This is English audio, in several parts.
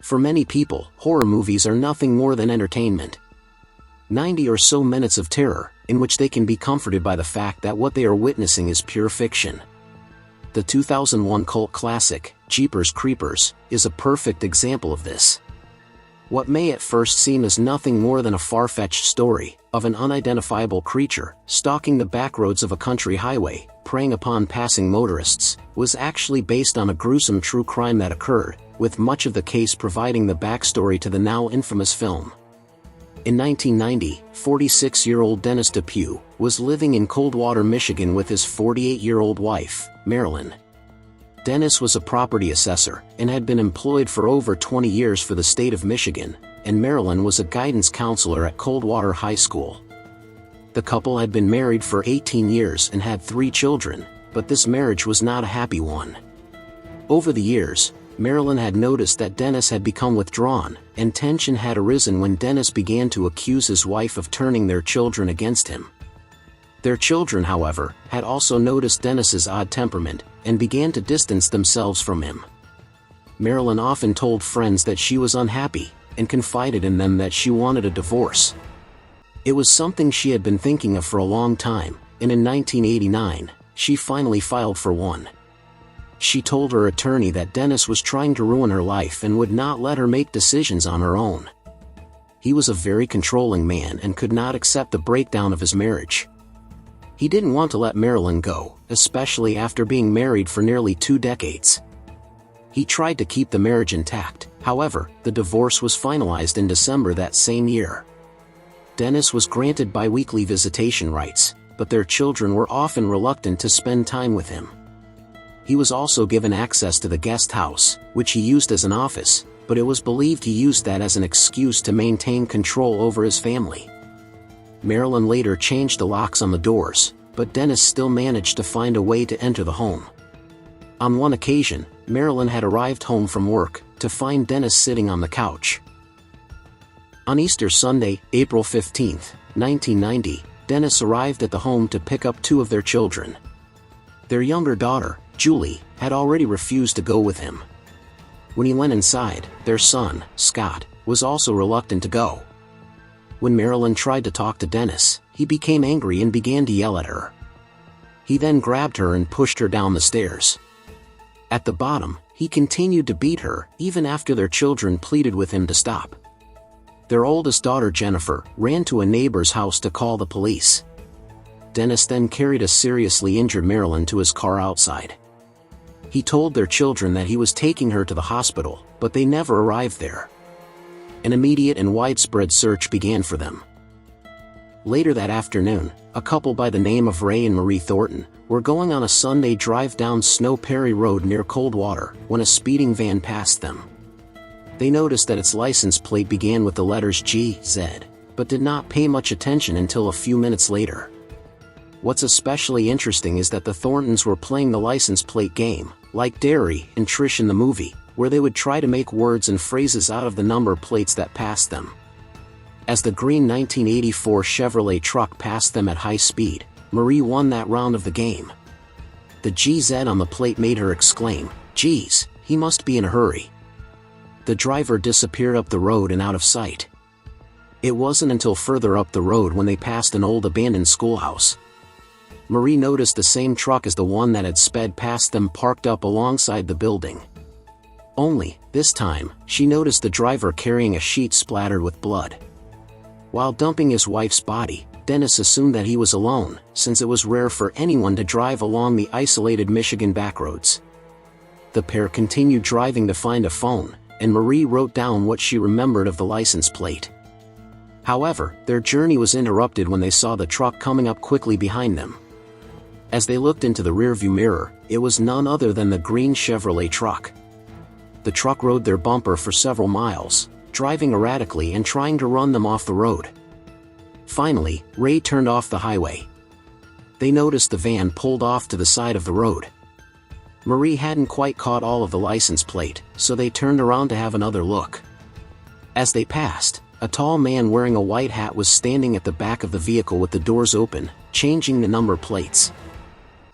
For many people, horror movies are nothing more than entertainment. 90 or so minutes of terror, in which they can be comforted by the fact that what they are witnessing is pure fiction. The 2001 cult classic, Jeepers Creepers, is a perfect example of this. What may at first seem as nothing more than a far-fetched story of an unidentifiable creature stalking the backroads of a country highway, preying upon passing motorists, was actually based on a gruesome true crime that occurred, with much of the case providing the backstory to the now infamous film. In 1990, 46-year-old Dennis Depue was living in Coldwater, Michigan with his 48-year-old wife, Marilyn. Dennis was a property assessor and had been employed for over 20 years for the state of Michigan, and Marilyn was a guidance counselor at Coldwater High School. The couple had been married for 18 years and had 3 children, but this marriage was not a happy one. Over the years, Marilyn had noticed that Dennis had become withdrawn, and tension had arisen when Dennis began to accuse his wife of turning their children against him. Their children, however, had also noticed Dennis's odd temperament, and began to distance themselves from him. Marilyn often told friends that she was unhappy, and confided in them that she wanted a divorce. It was something she had been thinking of for a long time, and in 1989, she finally filed for one. She told her attorney that Dennis was trying to ruin her life and would not let her make decisions on her own. He was a very controlling man and could not accept the breakdown of his marriage. He didn't want to let Marilyn go, especially after being married for nearly 2 decades. He tried to keep the marriage intact, however, the divorce was finalized in December that same year. Dennis was granted bi-weekly visitation rights, but their children were often reluctant to spend time with him. He was also given access to the guest house, which he used as an office, but it was believed he used that as an excuse to maintain control over his family. Marilyn later changed the locks on the doors, but Dennis still managed to find a way to enter the home. On one occasion, Marilyn had arrived home from work to find Dennis sitting on the couch. On Easter Sunday, April 15, 1990, Dennis arrived at the home to pick up 2 of their children. Their younger daughter, Julie, had already refused to go with him. When he went inside, their son, Scott, was also reluctant to go. When Marilyn tried to talk to Dennis, he became angry and began to yell at her. He then grabbed her and pushed her down the stairs. At the bottom, he continued to beat her, even after their children pleaded with him to stop. Their oldest daughter, Jennifer, ran to a neighbor's house to call the police. Dennis then carried a seriously injured Marilyn to his car outside. He told their children that he was taking her to the hospital, but they never arrived there. An immediate and widespread search began for them. Later that afternoon, a couple by the name of Ray and Marie Thornton were going on a Sunday drive down Snow Perry Road near Coldwater when a speeding van passed them. They noticed that its license plate began with the letters GZ, but did not pay much attention until a few minutes later. What's especially interesting is that the Thorntons were playing the license plate game, like Derry and Trish in the movie, where they would try to make words and phrases out of the number plates that passed them. As the green 1984 Chevrolet truck passed them at high speed, Marie won that round of the game. The GZ on the plate made her exclaim, "Geez, he must be in a hurry." The driver disappeared up the road and out of sight. It wasn't until further up the road when they passed an old abandoned schoolhouse. Marie noticed the same truck as the one that had sped past them parked up alongside the building. Only, this time, she noticed the driver carrying a sheet splattered with blood. While dumping his wife's body, Dennis assumed that he was alone, since it was rare for anyone to drive along the isolated Michigan backroads. The pair continued driving to find a phone, and Marie wrote down what she remembered of the license plate. However, their journey was interrupted when they saw the truck coming up quickly behind them. As they looked into the rearview mirror, it was none other than the green Chevrolet truck. The truck rode their bumper for several miles, driving erratically and trying to run them off the road. Finally, Ray turned off the highway. They noticed the van pulled off to the side of the road. Marie hadn't quite caught all of the license plate, so they turned around to have another look. As they passed, a tall man wearing a white hat was standing at the back of the vehicle with the doors open, changing the number plates.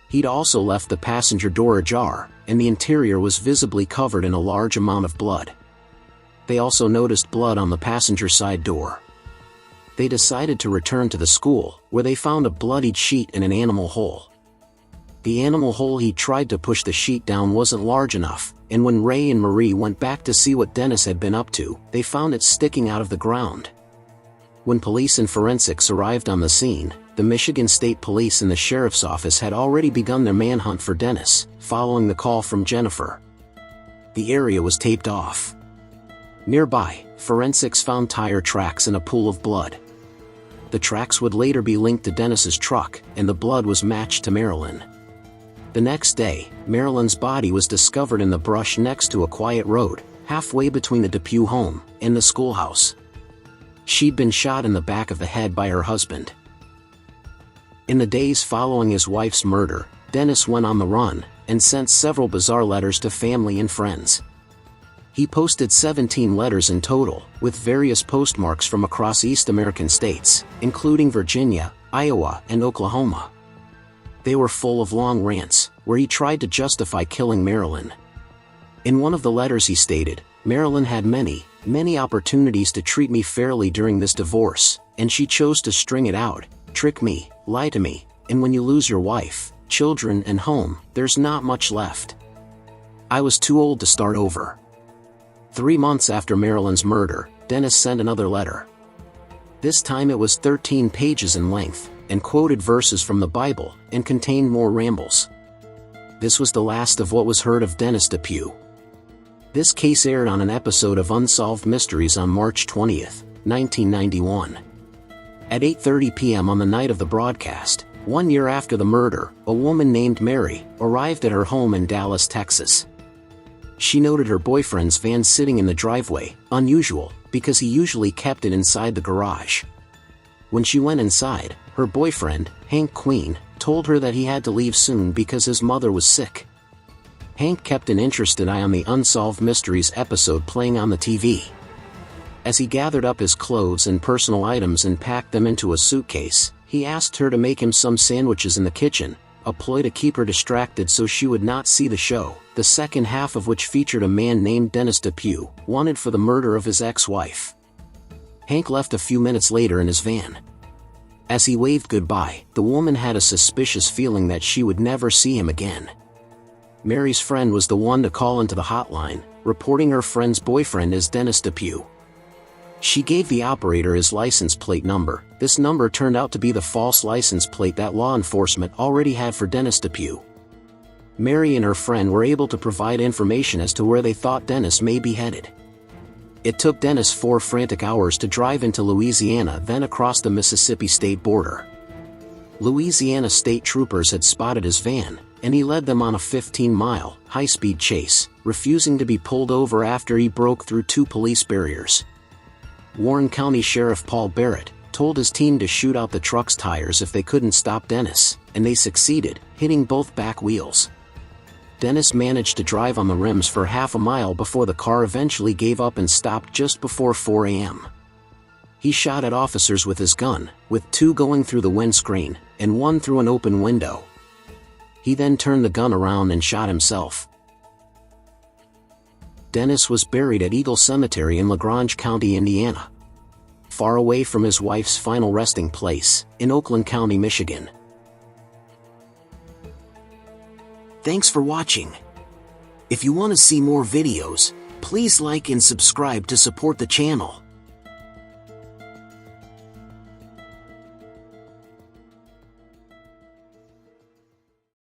He'd also left the passenger door ajar, and the interior was visibly covered in a large amount of blood. They also noticed blood on the passenger side door. They decided to return to the school, where they found a bloodied sheet in an animal hole. The animal hole he tried to push the sheet down wasn't large enough, and when Ray and Marie went back to see what Dennis had been up to, they found it sticking out of the ground. When police and forensics arrived on the scene, the Michigan State Police and the Sheriff's Office had already begun their manhunt for Dennis, following the call from Jennifer. The area was taped off. Nearby, forensics found tire tracks and a pool of blood. The tracks would later be linked to Dennis's truck, and the blood was matched to Marilyn. The next day, Marilyn's body was discovered in the brush next to a quiet road, halfway between the Depue home and the schoolhouse. She'd been shot in the back of the head by her husband. In the days following his wife's murder, Dennis went on the run, and sent several bizarre letters to family and friends. He posted 17 letters in total, with various postmarks from across East American states, including Virginia, Iowa, and Oklahoma. They were full of long rants, where he tried to justify killing Marilyn. In one of the letters he stated, "Marilyn had many opportunities to treat me fairly during this divorce, and she chose to string it out, trick me, lie to me, and when you lose your wife, children and home, there's not much left. I was too old to start over." 3 months after Marilyn's murder, Dennis sent another letter. This time it was 13 pages in length, and quoted verses from the Bible, and contained more rambles. This was the last of what was heard of Dennis Depue. This case aired on an episode of Unsolved Mysteries on March 20th, 1991. At 8:30 p.m. on the night of the broadcast, 1 year after the murder, a woman named Mary arrived at her home in Dallas, Texas. She noted her boyfriend's van sitting in the driveway, unusual, because he usually kept it inside the garage. When she went inside, her boyfriend, Hank Queen, told her that he had to leave soon because his mother was sick. Hank kept an interested eye on the Unsolved Mysteries episode playing on the TV. As he gathered up his clothes and personal items and packed them into a suitcase, he asked her to make him some sandwiches in the kitchen, a ploy to keep her distracted so she would not see the show, the second half of which featured a man named Dennis Depue, wanted for the murder of his ex-wife. Hank left a few minutes later in his van. As he waved goodbye, the woman had a suspicious feeling that she would never see him again. Mary's friend was the one to call into the hotline, reporting her friend's boyfriend as Dennis Depue. She gave the operator his license plate number. This number turned out to be the false license plate that law enforcement already had for Dennis Depue. Mary and her friend were able to provide information as to where they thought Dennis may be headed. It took Dennis 4 frantic hours to drive into Louisiana, then across the Mississippi state border. Louisiana state troopers had spotted his van, and he led them on a 15-mile, high-speed chase, refusing to be pulled over after he broke through 2 police barriers. Warren County Sheriff Paul Barrett told his team to shoot out the truck's tires if they couldn't stop Dennis, and they succeeded, hitting both back wheels. Dennis managed to drive on the rims for half a mile before the car eventually gave up and stopped just before 4 a.m. He shot at officers with his gun, with 2 going through the windscreen, and 1 through an open window. He then turned the gun around and shot himself. Dennis was buried at Eagle Cemetery in LaGrange County, Indiana, far away from his wife's final resting place, in Oakland County, Michigan. Thanks for watching. If you want to see more videos, please like and subscribe to support the channel.